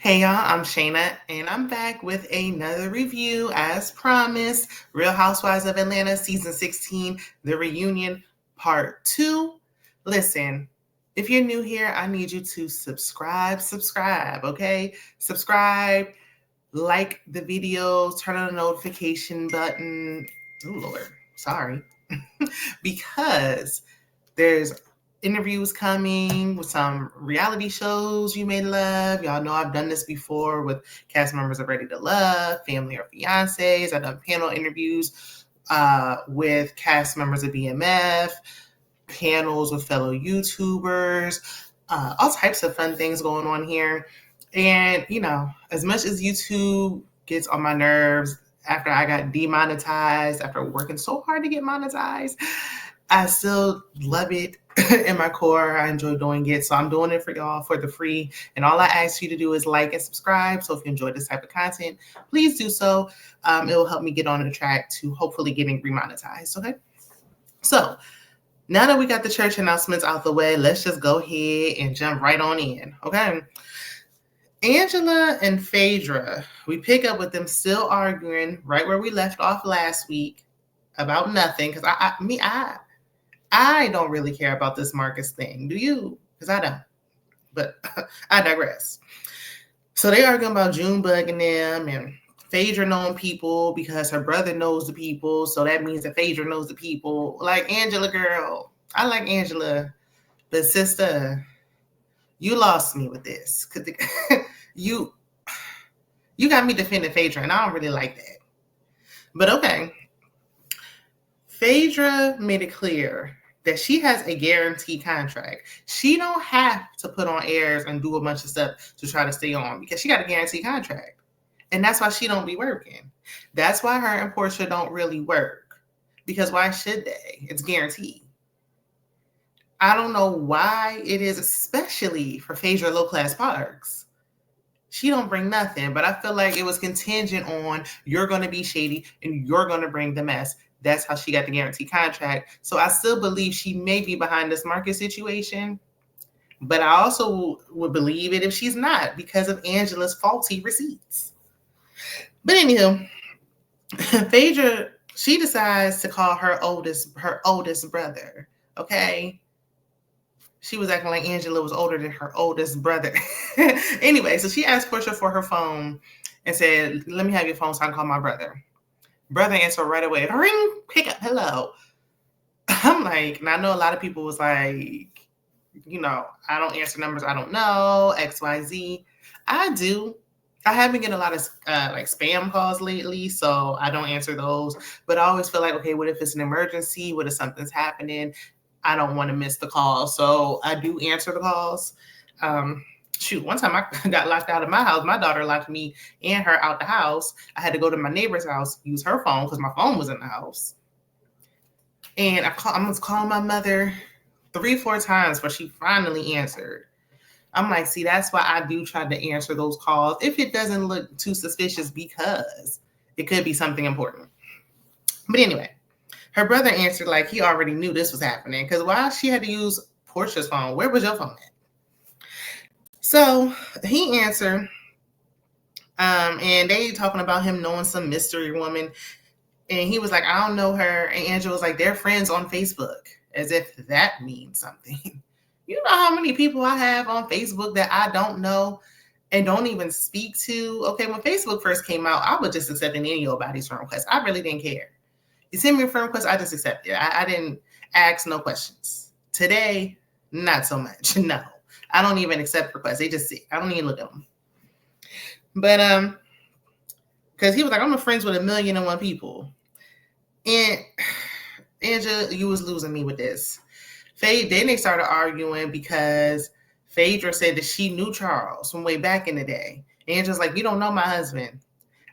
Hey y'all, I'm Shayna and I'm back with another review as promised. Real Housewives of Atlanta season 16, The Reunion Part 2. Listen, if you're new here, I need you to subscribe, okay? Subscribe, like the videos, turn on the notification button. Oh Lord, sorry. Because there's interviews coming with some reality shows you may love. Y'all know I've done this before with cast members of Ready to Love, Family or Fiancés. I've done panel interviews with cast members of BMF, panels with fellow YouTubers, all types of fun things going on here. And, you know, as much as YouTube gets on my nerves after I got demonetized, after working so hard to get monetized, I still love it in my core. I enjoy doing it. So I'm doing it for y'all for the free. And all I ask you to do is like and subscribe. So if you enjoy this type of content, please do so. It will help me get on the track to hopefully getting remonetized. Okay. So now that we got the church announcements out the way, let's just go ahead and jump right on in. Okay. Angela and Phaedra, we pick up with them still arguing right where we left off last week about nothing. Because I don't really care about this Marcus thing. Do you? Because I don't. But I digress. So they arguing about June bugging them and Phaedra knowing people because her brother knows the people. So that means that Phaedra knows the people. Like, Angela, girl. I like Angela. But sister, you lost me with this. Because you got me defending Phaedra, and I don't really like that. But okay. Phaedra made it clear that she has a guaranteed contract. She don't have to put on airs and do a bunch of stuff to try to stay on because she got a guaranteed contract. And that's why she don't be working. That's why her and Portia don't really work. Because why should they? It's guaranteed. I don't know why it is, especially for Phaedra Low Class Parks. She don't bring nothing, but I feel like it was contingent on you're going to be shady and you're going to bring the mess. That's how she got the guaranteed contract. So I still believe she may be behind this Marcus situation, but I also would believe it if she's not because of Angela's faulty receipts. But anywho, Phaedra, she decides to call her oldest brother. Okay. She was acting like Angela was older than her oldest brother. Anyway, so she asked Portia for her phone and said, let me have your phone so I can call my brother. Brother answered right away. Ring, pick up, hello. I'm like, and I know a lot of people was like, you know, I don't answer numbers I don't know, XYZ. I do. I have been getting a lot of like spam calls lately, so I don't answer those. But I always feel like, okay, what if it's an emergency? What if something's happening? I don't want to miss the call. So I do answer the calls. One time I got locked out of my house. My daughter locked me and her out the house. I had to go to my neighbor's house, use her phone because my phone was in the house. And I was calling my mother 3-4 times before she finally answered. I'm like, see, that's why I do try to answer those calls if it doesn't look too suspicious because it could be something important. But anyway, her brother answered like he already knew this was happening because while she had to use Portia's phone, where was your phone at? So he answered, and they talking about him knowing some mystery woman. And he was like, I don't know her. And Angela was like, they're friends on Facebook, as if that means something. You know how many people I have on Facebook that I don't know and don't even speak to? Okay, when Facebook first came out, I was just accepting anybody's friend request. I really didn't care. You send me a friend request, I just accept it. I didn't ask no questions. Today, not so much. No. I don't even accept requests. They just see. I don't even look at them. But because he was like, I'm friends with 1,000,001 people. And Angela, you was losing me with this. Then they started arguing because Phaedra said that she knew Charles from way back in the day. Angela's like, you don't know my husband.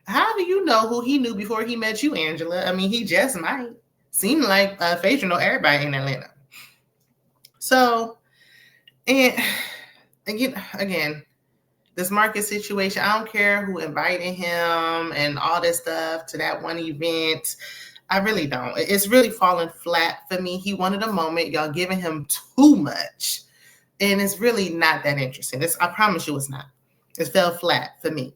How do you know who he knew before he met you, Angela? I mean, he just might. Seem like Phaedra know everybody in Atlanta. So, and again, this Marcus situation, I don't care who invited him and all this stuff to that one event. I really don't. It's really falling flat for me. He wanted a moment. Y'all giving him too much. And it's really not that interesting. I promise you it's not. It fell flat for me.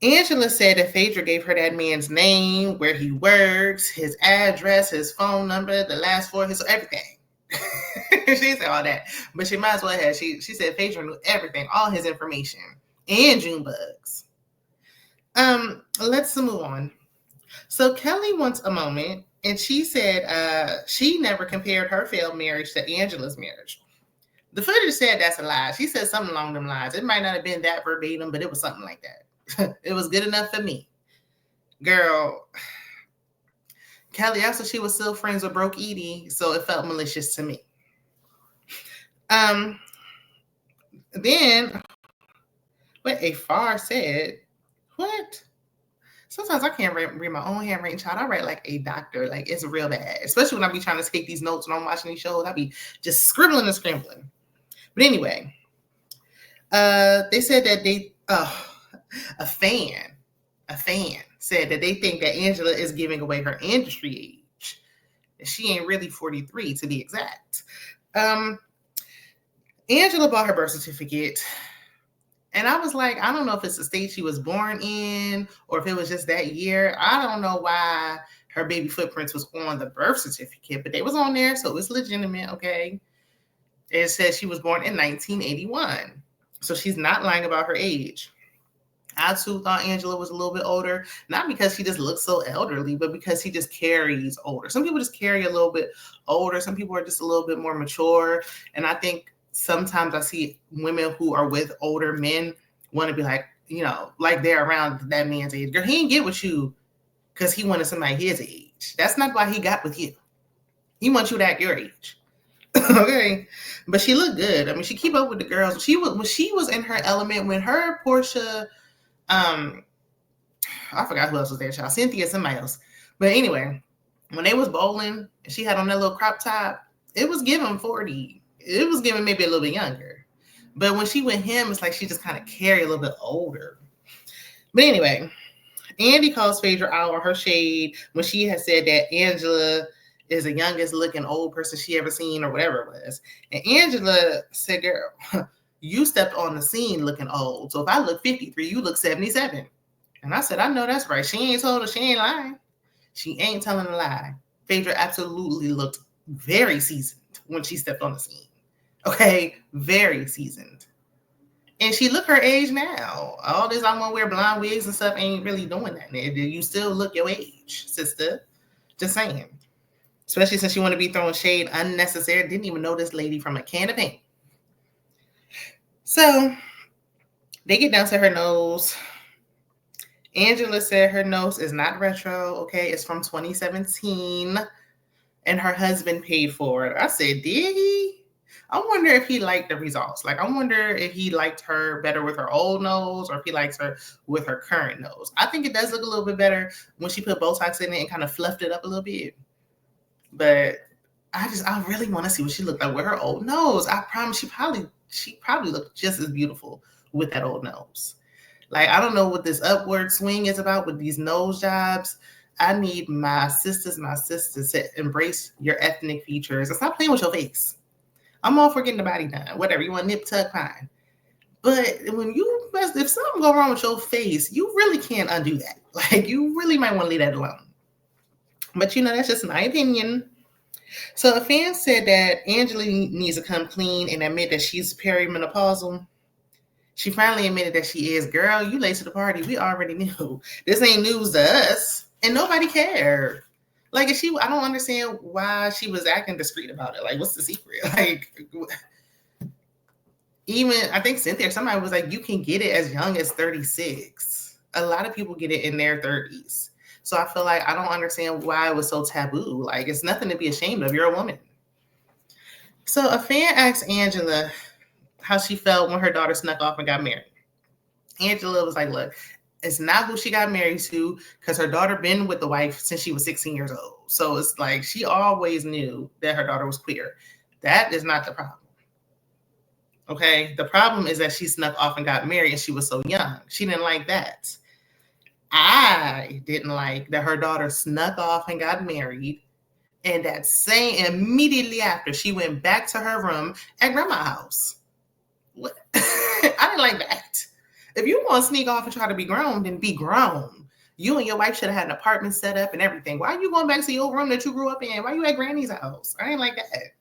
Angela said that Phaedra gave her that man's name, where he works, his address, his phone number, the last four, his everything. She said all that, but she might as well have. She said Phaedra knew everything, all his information, and June bugs. Let's move on. So Kelly wants a moment, and she said she never compared her failed marriage to Angela's marriage. The footage said that's a lie. She said something along them lines. It might not have been that verbatim, but it was something like that. It was good enough for me. Girl, Kelly also, she was still friends with Broke Edie, so it felt malicious to me. Then what Afar said, what? Sometimes I can't read my own handwriting, child. I write like a doctor. Like, it's real bad. Especially when I be trying to take these notes when I'm watching these shows. I be just scribbling and scrambling. But anyway, they said that a fan said that they think that Angela is giving away her industry age. She ain't really 43 to be exact. Angela bought her birth certificate. And I was like, I don't know if it's the state she was born in or if it was just that year. I don't know why her baby footprints was on the birth certificate, but they was on there, so it's legitimate, okay? It says she was born in 1981. So she's not lying about her age. I too thought Angela was a little bit older, not because she just looks so elderly, but because she just carries older. Some people just carry a little bit older. Some people are just a little bit more mature. And I think sometimes I see women who are with older men want to be like, you know, like they're around that man's age. Girl, he didn't get with you because he wanted somebody his age. That's not why he got with you. He wants you to act your age. Okay. But she looked good. I mean, she keep up with the girls. When she was in her element, when her Portia, I forgot who else was there, child. Cynthia, somebody else. But anyway, when they was bowling and she had on that little crop top, it was giving 40. It was giving maybe a little bit younger. But when she with him, it's like she just kind of carry a little bit older. But anyway, Andy calls Phaedra out on her shade when she had said that Angela is the youngest looking old person she ever seen or whatever it was. And Angela said, girl, you stepped on the scene looking old. So if I look 53, you look 77. And I said, I know that's right. She ain't told her, she ain't lying. She ain't telling a lie. Phaedra absolutely looked very seasoned when she stepped on the scene. Okay, very seasoned. And she look her age now. All this I'm gonna wear blonde wigs and stuff ain't really doing that. You still look your age, sister. Just saying. Especially since you want to be throwing shade unnecessary. Didn't even know this lady from a can of paint. So they get down to her nose. Angela said her nose is not retro, okay? It's from 2017. And her husband paid for it. I said, did he? I wonder if he liked the results. Like, I wonder if he liked her better with her old nose or if he likes her with her current nose. I think it does look a little bit better when she put Botox in it and kind of fluffed it up a little bit. But I really want to see what she looked like with her old nose. I promise she probably looked just as beautiful with that old nose. Like, I don't know what this upward swing is about with these nose jobs. I need my sisters to embrace your ethnic features and stop playing with your face. I'm all for getting the body done. Whatever. You want nip tuck, fine. But if something go wrong with your face, you really can't undo that. Like, you really might want to leave that alone. But, you know, that's just my opinion. So a fan said that Angela needs to come clean and admit that she's perimenopausal. She finally admitted that she is. Girl, you late to the party. We already knew. This ain't news to us. And nobody cared. Like, I don't understand why she was acting discreet about it. Like, what's the secret? Like, even, I think Cynthia or somebody was like, you can get it as young as 36. A lot of people get it in their 30s. So I feel like I don't understand why it was so taboo. Like, it's nothing to be ashamed of. You're a woman. So a fan asked Angela how she felt when her daughter snuck off and got married. Angela was like, look, it's not who she got married to because her daughter been with the wife since she was 16 years old. So it's like she always knew that her daughter was queer. That is not the problem. Okay? The problem is that she snuck off and got married and she was so young. She didn't like that. I didn't like that her daughter snuck off and got married. And that immediately after, she went back to her room at grandma's house. What? I didn't like that. If you want to sneak off and try to be grown, then be grown. You and your wife should have had an apartment set up and everything. Why are you going back to your room that you grew up in? Why are you at granny's house? I ain't like that.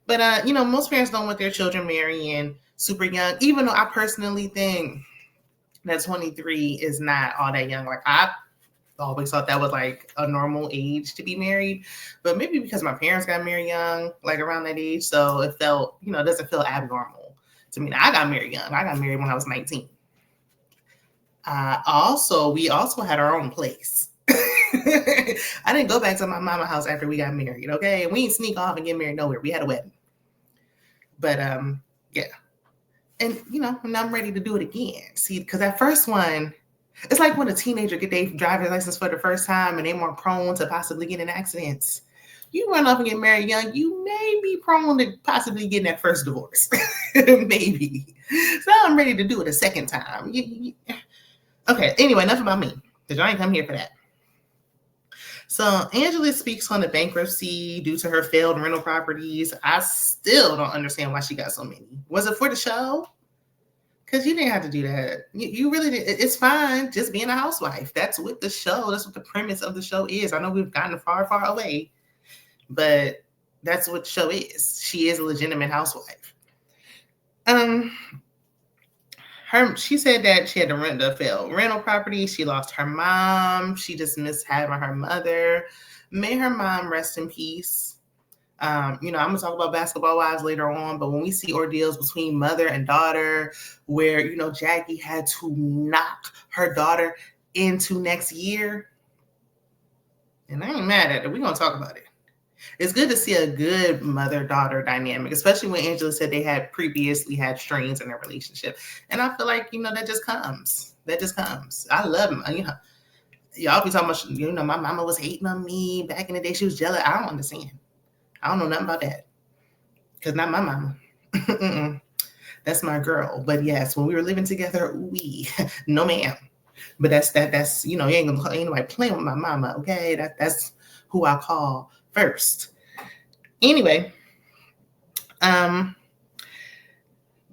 But, most parents don't want their children marrying super young, even though I personally think that 23 is not all that young. Like, I always thought that was like a normal age to be married, but maybe because my parents got married young, like around that age. So it felt, it doesn't feel abnormal to me. I got married young. I got married when I was 19. We also had our own place. I didn't go back to my mama's house after we got married. Okay. And we didn't sneak off and get married nowhere. We had a wedding. But, yeah. And, now I'm ready to do it again. See, because that first one, it's like when a teenager get their driver's license for the first time and they're more prone to possibly get in accidents. You run off and get married young, you may be prone to possibly getting that first divorce. Maybe. So I'm ready to do it a second time. Okay, anyway, enough about me, because y'all ain't come here for that. So Angela speaks on the bankruptcy due to her failed rental properties. I still don't understand why she got so many. Was it for the show? Because you didn't have to do that. You really did. It's fine just being a housewife. That's what the show, that's what the premise of the show is. I know we've gotten far, far away, but that's what the show is. She is a legitimate housewife. She said that she had to rent a failed rental property. She lost her mom. She just missed having her mother. May her mom rest in peace. I'm going to talk about Basketball Wives later on, but when we see ordeals between mother and daughter where, Jackie had to knock her daughter into next year, and I ain't mad at it. We're going to talk about it. It's good to see a good mother-daughter dynamic, especially when Angela said they had previously had strains in their relationship. And I feel like, that just comes. That just comes. I love them. Y'all be talking about, my mama was hating on me back in the day. She was jealous. I don't understand. I don't know nothing about that. Because not my mama. That's my girl. But yes, when we were living together, no ma'am. But that's you ain't nobody playing with my mama, okay? That's who I call first. Anyway, now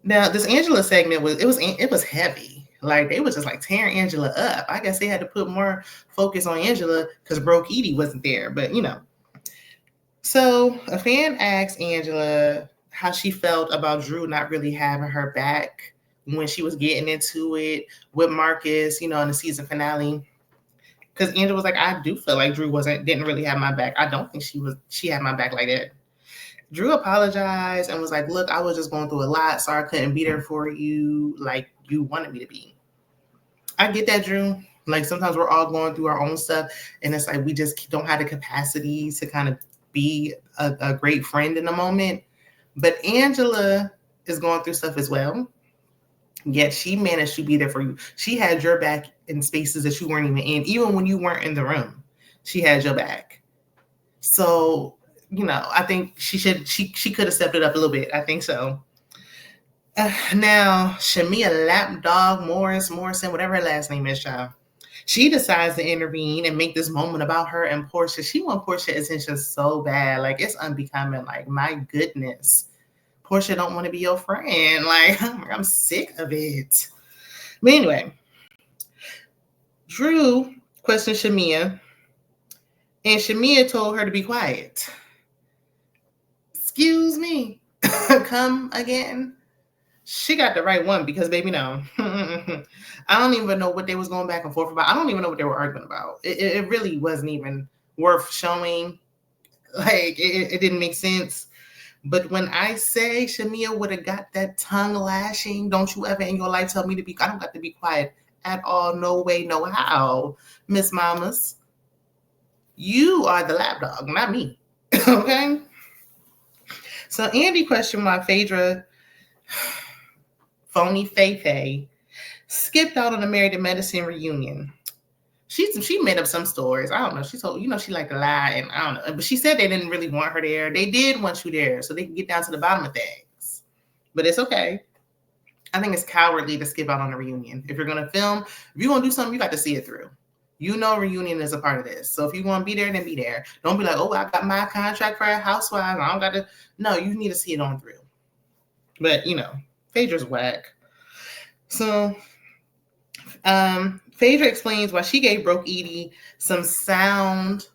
this Angela segment was heavy. Like they was just like tearing Angela up. I guess they had to put more focus on Angela because Broke Edie wasn't there, but So a fan asked Angela how she felt about Drew not really having her back when she was getting into it with Marcus, in the season finale. Because Angela was like, I do feel like Drew didn't really have my back. I don't think she had my back like that. Drew apologized and was like, look, I was just going through a lot, so I couldn't be there for you like you wanted me to be. I get that, Drew. Like sometimes we're all going through our own stuff and it's like we just don't have the capacity to kind of be a great friend in the moment. But Angela is going through stuff as well. Yet she managed to be there for you. She had your back in spaces that you weren't even in. Even when you weren't in the room, she had your back. So, I think she could have stepped it up a little bit. I think so. Now, Shamia Lapdog Morrison, whatever her last name is, child. She decides to intervene and make this moment about her and Portia. She wants Portia's attention so bad. Like, it's unbecoming. Like, my goodness. Portia don't want to be your friend. Like, I'm sick of it. But anyway, Drew questioned Shamia, and Shamia told her to be quiet. Excuse me. Come again? She got the right one because, baby, no. I don't even know what they was going back and forth about. I don't even know what they were arguing about. It really wasn't even worth showing. Like, it didn't make sense. But when I say Shamia would have got that tongue lashing, don't you ever in your life tell me I don't got to be quiet at all. No way, no how. Miss Mamas, you are the lapdog, not me. Okay? So Andy questioned why Phaedra, phony Faye, skipped out on the Married to Medicine reunion. She made up some stories. I don't know. She told, she liked to lie, and I don't know. But she said they didn't really want her there. They did want you there so they can get down to the bottom of things. But it's okay. I think it's cowardly to skip out on a reunion. If you're going to film, if you're going to do something, you got to see it through. Reunion is a part of this. So if you want to be there, then be there. Don't be like, oh, I got my contract for a housewife. I don't got to. No, you need to see it on through. But, Phaedra's whack. So Phaedra explains why she gave Broke Edie some sound.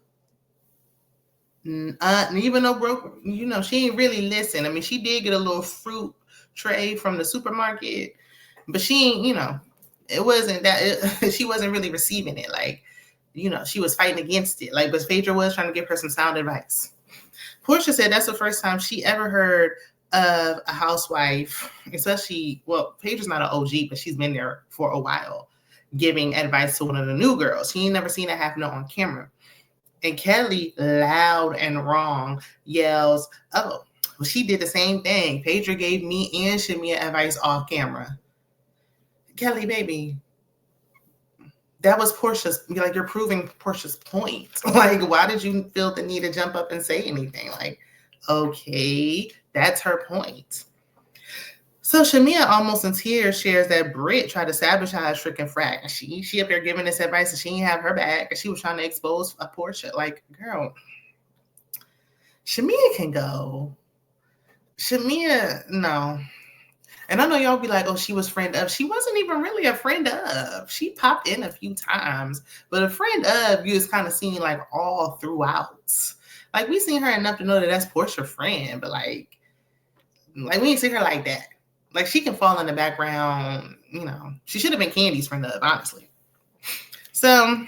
Even though Broke, she ain't really listen. I mean, she did get a little fruit tray from the supermarket, but she ain't, it wasn't that, she wasn't really receiving it. Like, she was fighting against it. Like, but Phaedra was trying to give her some sound advice. Portia said that's the first time she ever heard of a housewife, especially, well, Phaedra's not an OG, but she's been there for a while, giving advice to one of the new girls. She ain't never seen it happen on camera. And Kelly, loud and wrong, yells, oh, well, she did the same thing. Phaedra gave me and Shamia advice off camera. Kelly, baby, that was Portia's, like, you're proving Portia's point. Like, why did you feel the need to jump up and say anything? Like, okay, that's her point. So Shamia, almost in tears, shares that Britt tried to sabotage Trick and Frack. And she up there giving this advice and she didn't have her back. And she was trying to expose a Portia. Like, girl, Shamia can go. Shamia, no. And I know y'all be like, oh, she was friend of. She wasn't even really a friend of. She popped in a few times. But a friend of, you is kind of seen like all throughout. Like, we seen her enough to know that that's Portia's friend. But like we ain't see her like that. Like, she can fall in the background, She should have been Candy's friend of, honestly. So,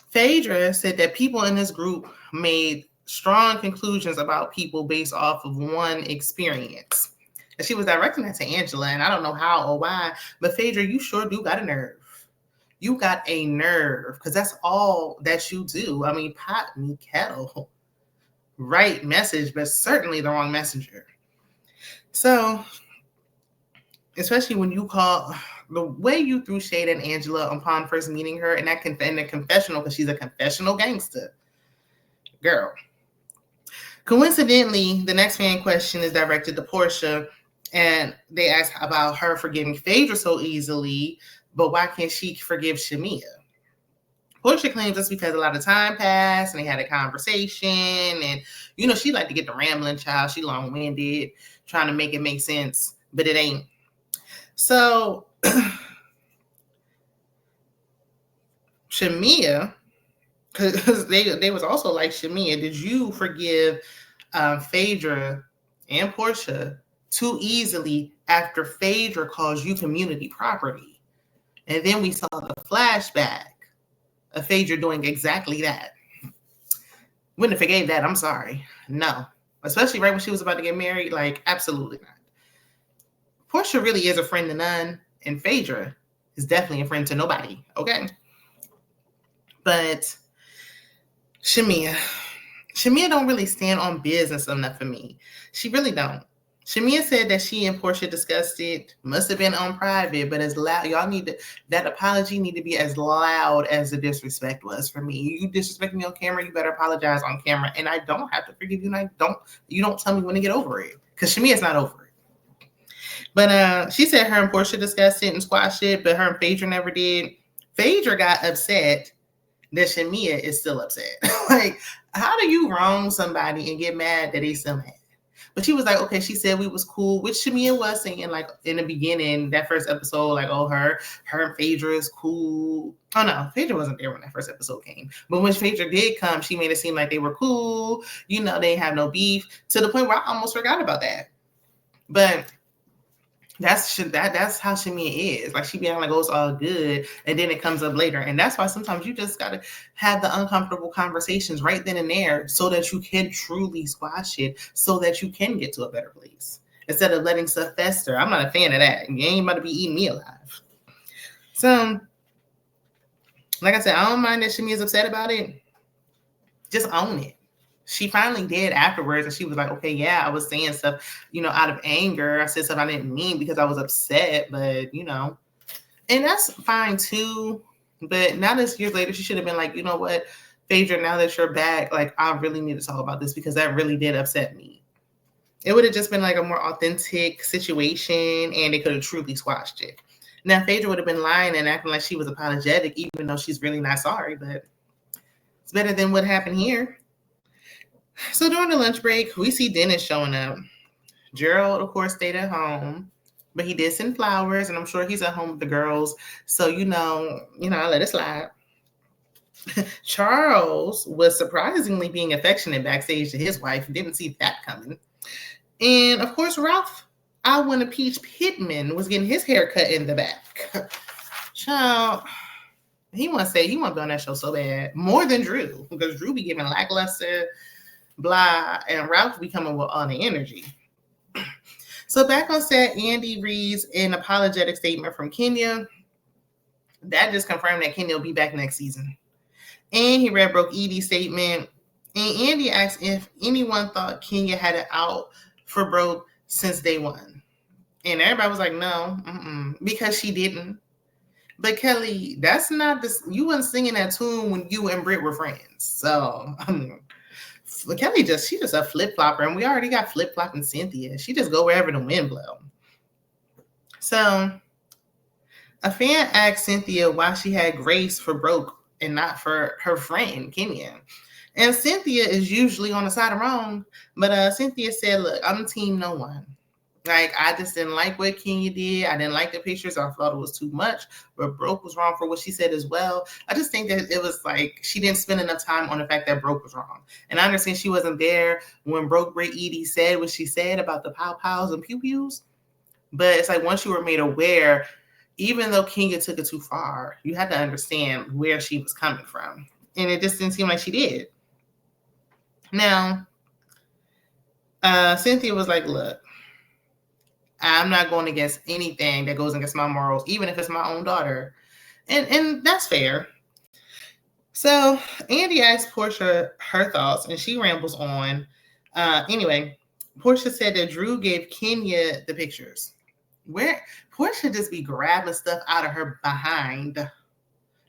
Phaedra said that people in this group made strong conclusions about people based off of one experience. And she was directing that to Angela, and I don't know how or why, but Phaedra, you sure do got a nerve. You got a nerve, because that's all that you do. I mean, pot me kettle. Right message, but certainly the wrong messenger. So, especially when you call, the way you threw shade at Angela upon first meeting her in the confessional, because she's a confessional gangster. Girl. Coincidentally, the next fan question is directed to Portia, and they ask about her forgiving Phaedra so easily, but why can't she forgive Shamia? Portia claims it's because a lot of time passed and they had a conversation, and she like to get the rambling child. She long-winded, trying to make it make sense, but it ain't. So Shamia, because they was also like, Shamia, did you forgive Phaedra and Portia too easily after Phaedra calls you community property? And then we saw the flashback of Phaedra doing exactly that. Wouldn't have forgave that. I'm sorry. No. Especially right when she was about to get married. Like, absolutely not. Portia really is a friend to none, and Phaedra is definitely a friend to nobody. Okay? But Shamia don't really stand on business enough for me. She really don't. Shamia said that she and Portia discussed it. Must have been on private, but as loud. Y'all that apology need to be as loud as the disrespect was for me. You disrespect me on camera, you better apologize on camera. And I don't have to forgive you. And you don't tell me when to get over it. Because Shamia's not over it. But she said her and Portia discussed it and squashed it, but her and Phaedra never did. Phaedra got upset that Shamia is still upset. Like, how do you wrong somebody and get mad that they still mad? But she was like, okay, she said we was cool, which Shamia was saying, like, in the beginning, that first episode, like, oh, her and Phaedra is cool. Oh, no, Phaedra wasn't there when that first episode came. But when Phaedra did come, she made it seem like they were cool. They didn't have no beef, to the point where I almost forgot about that. But that's how Shamia is. Like, she be acting like, oh, it's all good, and then it comes up later. And that's why sometimes you just gotta have the uncomfortable conversations right then and there, so that you can truly squash it, so that you can get to a better place instead of letting stuff fester. I'm not a fan of that. You ain't about to be eating me alive. So, like I said, I don't mind that Shamia's upset about it. Just own it. She finally did afterwards, and she was like, okay, yeah, I was saying stuff, out of anger. I said stuff I didn't mean because I was upset, but, and that's fine too. But now this years later, she should have been like, you know what, Phaedra, now that you're back, like, I really need to talk about this because that really did upset me. It would have just been like a more authentic situation, and they could have truly squashed it. Now, Phaedra would have been lying and acting like she was apologetic, even though she's really not sorry, but it's better than what happened here. So during the lunch break, we see Dennis showing up. Gerald, of course, stayed at home. But he did send flowers, and I'm sure he's at home with the girls. So, I let it slide. Charles was surprisingly being affectionate backstage to his wife. Didn't see that coming. And of course, Ralph, I want to Peach Pittman was getting his hair cut in the back. Child, he want to be on that show so bad. More than Drew, because Drew be giving lackluster, blah, and Ralph be coming with all the energy. So back on set, Andy reads an apologetic statement from Kenya. That just confirmed that Kenya will be back next season. And he read Broke Edie's statement. And Andy asked if anyone thought Kenya had it out for Broke since day one. And everybody was like, no, because she didn't. But Kelly, that's not this. You wasn't singing that tune when you and Britt were friends. So Kelly she's just a flip flopper, and we already got flip flopping Cynthia. She just go wherever the wind blow. So a fan asked Cynthia why she had grace for Broke and not for her friend Kenya. And Cynthia is usually on the side of wrong, but Cynthia said, "Look, I'm team no one. Like, I just didn't like what Kenya did. I didn't like the pictures. I thought it was too much. But Broke was wrong for what she said as well. I just think that it was like she didn't spend enough time on the fact that Broke was wrong. And I understand she wasn't there when Broke Edie said what she said about the pow-pows and pew-pews. But it's like once you were made aware, even though Kenya took it too far, you had to understand where she was coming from. And it just didn't seem like she did. Now, Cynthia was like, look, I'm not going against anything that goes against my morals, even if it's my own daughter. And that's fair. So Andy asked Portia her thoughts, and she rambles on. Anyway, Portia said that Drew gave Kenya the pictures. Where Portia just be grabbing stuff out of her behind.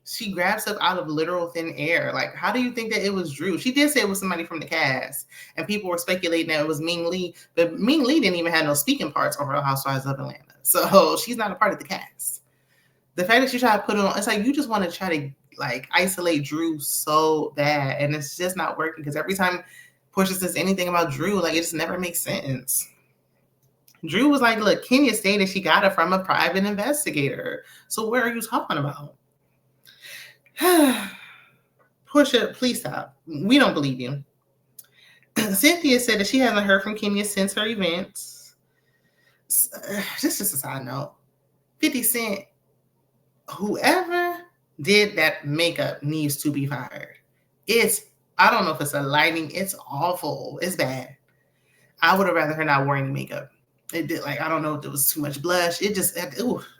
She grabbed stuff out of literal thin air. Like, how do you think that it was Drew? She did say it was somebody from the cast, and people were speculating that it was Ming Lee, but Ming Lee didn't even have no speaking parts on Real Housewives of Atlanta, so she's not a part of the cast. The fact that she tried to put it on, it's like you just want to try to like isolate Drew so bad, and it's just not working because every time Portia says anything about Drew, like it just never makes sense. Drew was like, "Look, Kenya stated she got it from a private investigator. So where are you talking about?" Portia, please stop. We don't believe you. Cynthia said that she hasn't heard from Kenya since her events. Just a side note. 50 Cent, whoever did that makeup needs to be fired. I don't know if it's a lighting. It's awful. It's bad. I would have rather her not wearing makeup. It did, like, I don't know if there was too much blush. I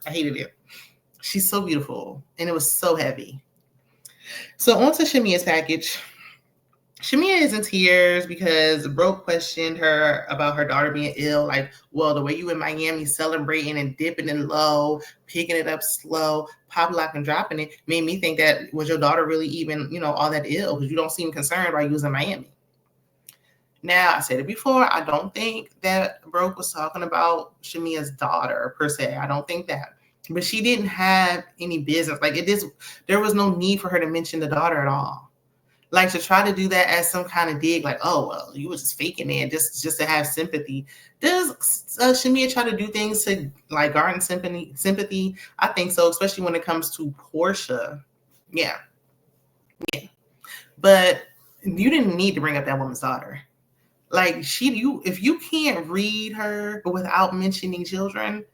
hated it. She's so beautiful. And it was so heavy. So on to Shamia's package. Shamia is in tears because Broke questioned her about her daughter being ill. Like, well, the way you in Miami celebrating and dipping it low, picking it up slow, pop lock and dropping it made me think that was your daughter really even, all that ill? Because you don't seem concerned while you was in Miami. Now, I said it before, I don't think that Broke was talking about Shamia's daughter per se. I don't think that. But she didn't have any business. Like there was no need for her to mention the daughter at all. Like to try to do that as some kind of dig, like, oh, well, you were just faking it just to have sympathy. Does Shamia try to do things to like garner sympathy? I think so, especially when it comes to Portia. Yeah. But you didn't need to bring up that woman's daughter. Like if you can't read her without mentioning children,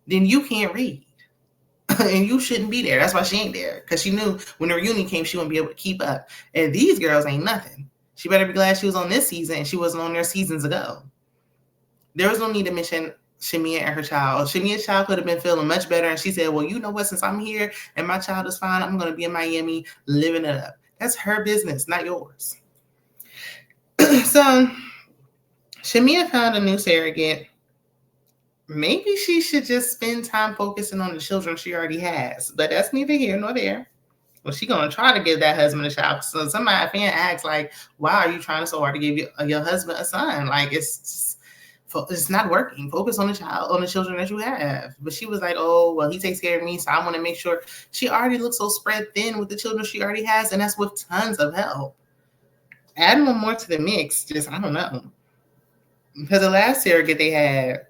then you can't read. And you shouldn't be there. That's why she ain't there. Because she knew when the reunion came, she wouldn't be able to keep up. And these girls ain't nothing. She better be glad she was on this season and she wasn't on there seasons ago. There was no need to mention Shamia and her child. Shamia's child could have been feeling much better. And she said, well, you know what? Since I'm here and my child is fine, I'm going to be in Miami living it up. That's her business, not yours. So Shamia found a new surrogate. Maybe she should just spend time focusing on the children she already has. But that's neither here nor there. Well, she's going to try to give that husband a child. So a fan asks, like, why are you trying so hard to give your husband a son? Like, it's not working. Focus on the children that you have. But she was like, oh, well, he takes care of me, so I want to make sure. She already looks so spread thin with the children she already has, and that's with tons of help. Adding one more to the mix, I don't know. Because the last surrogate they had,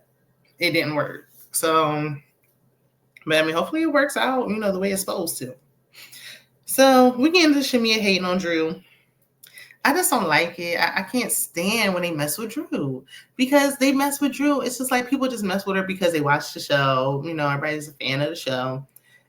it didn't work. So, but I mean, hopefully it works out, the way it's supposed to. So we get into Shamia hating on Drew. I just don't like it. I can't stand when they mess with Drew because they mess with Drew. It's just like people just mess with her because they watch the show. Everybody's a fan of the show.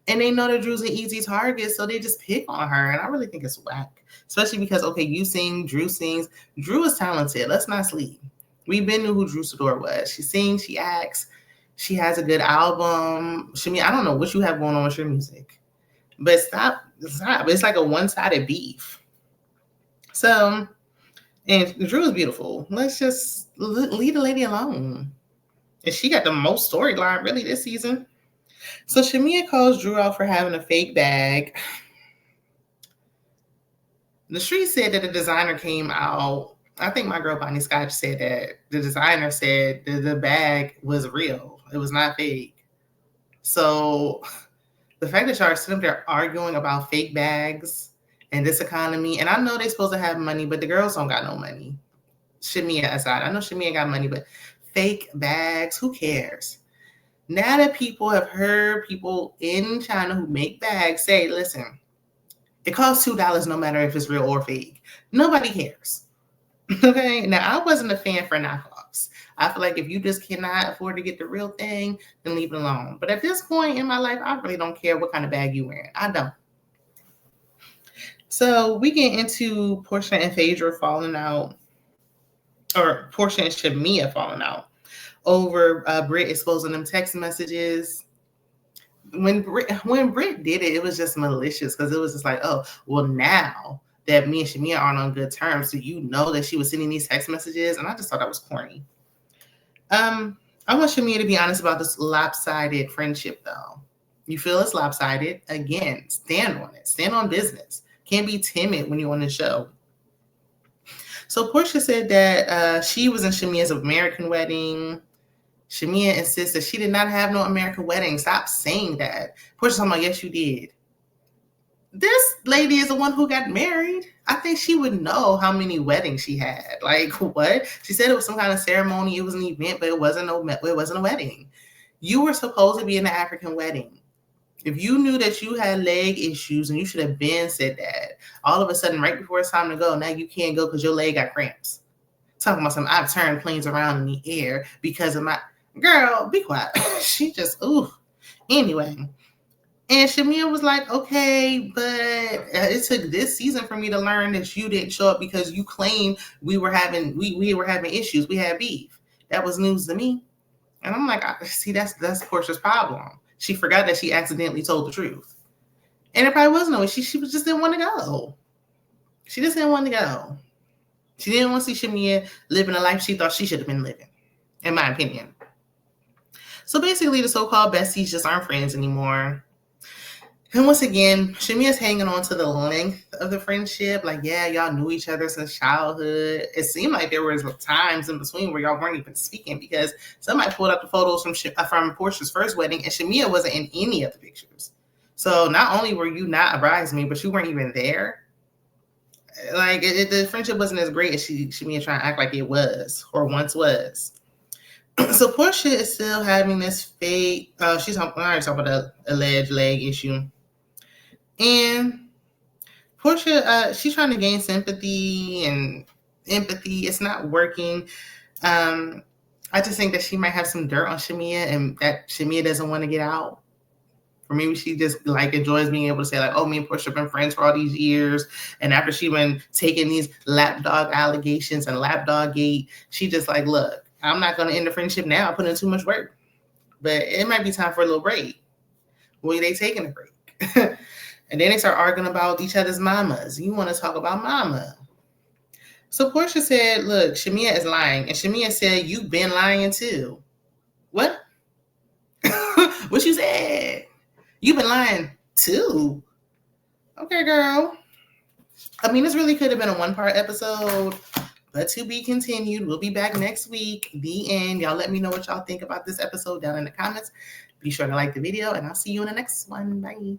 And they know that Drew's an easy target, so they just pick on her. And I really think it's whack. Especially because, okay, you sing, Drew sings. Drew is talented. Let's not sleep. We've been knew who Drew Sidor was. She sings, she acts. She has a good album. Shamia, I don't know what you have going on with your music. But stop. It's like a one-sided beef. So, and Drew is beautiful. Let's just leave the lady alone. And she got the most storyline really this season. So Shamia calls Drew out for having a fake bag. The street said that the designer came out. I think my girl Bonnie Scotch said that the designer said that the bag was real. It was not fake. So the fact that y'all are sitting there arguing about fake bags in this economy, and I know they're supposed to have money, but the girls don't got no money. Shamia aside, I know Shamia got money, but fake bags, who cares? Now that people have heard people in China who make bags say, listen, it costs $2 no matter if it's real or fake. Nobody cares. Okay, now I wasn't a fan for knockoffs. I feel like if you just cannot afford to get the real thing, then leave it alone. But at this point in my life, I really don't care what kind of bag you're wearing. I don't. So we get into Portia and Phaedra falling out, or Portia and Shamia falling out over Britt exposing them text messages. When Britt did it, it was just malicious because it was just like, oh, well, now that me and Shamia aren't on good terms, so you know that she was sending these text messages, and I just thought that was corny. I want Shamia to be honest about this lopsided friendship, though. You feel it's lopsided? Again, stand on it. Stand on business. Can't be timid when you're on the show. So Portia said that she was in Shamia's American wedding. Shamia insists that she did not have no American wedding. Stop saying that. Portia's talking about, yes, you did. This lady is the one who got married. I think she would know how many weddings she had. Like, what? She said it was some kind of ceremony. It was an event, but it wasn't a wedding. You were supposed to be in an African wedding. If you knew that you had leg issues, and you should have been said that, all of a sudden, right before it's time to go, now you can't go because your leg got cramps. Talking about something, I've turned planes around in the air because of my... Girl, be quiet. She just, ooh. Anyway. And Shamia was like, okay, but it took this season for me to learn that you didn't show up because you claimed we were having issues. We had beef. That was news to me. And I'm like, see, that's Portia's problem. She forgot that she accidentally told the truth. And it probably wasn't always. She just didn't want to go. She just didn't want to go. She didn't want to see Shamia living a life she thought she should have been living, in my opinion. So basically, the so-called besties just aren't friends anymore. And once again, Shamia's hanging on to the length of the friendship. Like, yeah, y'all knew each other since childhood. It seemed like there was times in between where y'all weren't even speaking because somebody pulled up the photos from Portia's first wedding, and Shamia wasn't in any of the pictures. So not only were you not a bridesmaid, but you weren't even there. Like, the friendship wasn't as great as Shamia trying to act like it was or once was. So Portia is still having this fake. She's already talking about the alleged leg issue. And Portia, she's trying to gain sympathy and empathy. It's not working. I just think that she might have some dirt on Shamia and that Shamia doesn't want to get out. Or maybe she just like enjoys being able to say like, oh, me and Portia have been friends for all these years. And after she been taking these lapdog allegations and lapdog gate, she just like, look, I'm not going to end the friendship now. I put in too much work. But it might be time for a little break. Well, they taking a break. And then they start arguing about each other's mamas. You want to talk about mama. So Portia said, look, Shamia is lying. And Shamia said, you've been lying too. What? What you said? You've been lying too. Okay, girl. I mean, this really could have been a one-part episode, but to be continued. We'll be back next week. The end. Y'all let me know what y'all think about this episode down in the comments. Be sure to like the video, and I'll see you in the next one. Bye.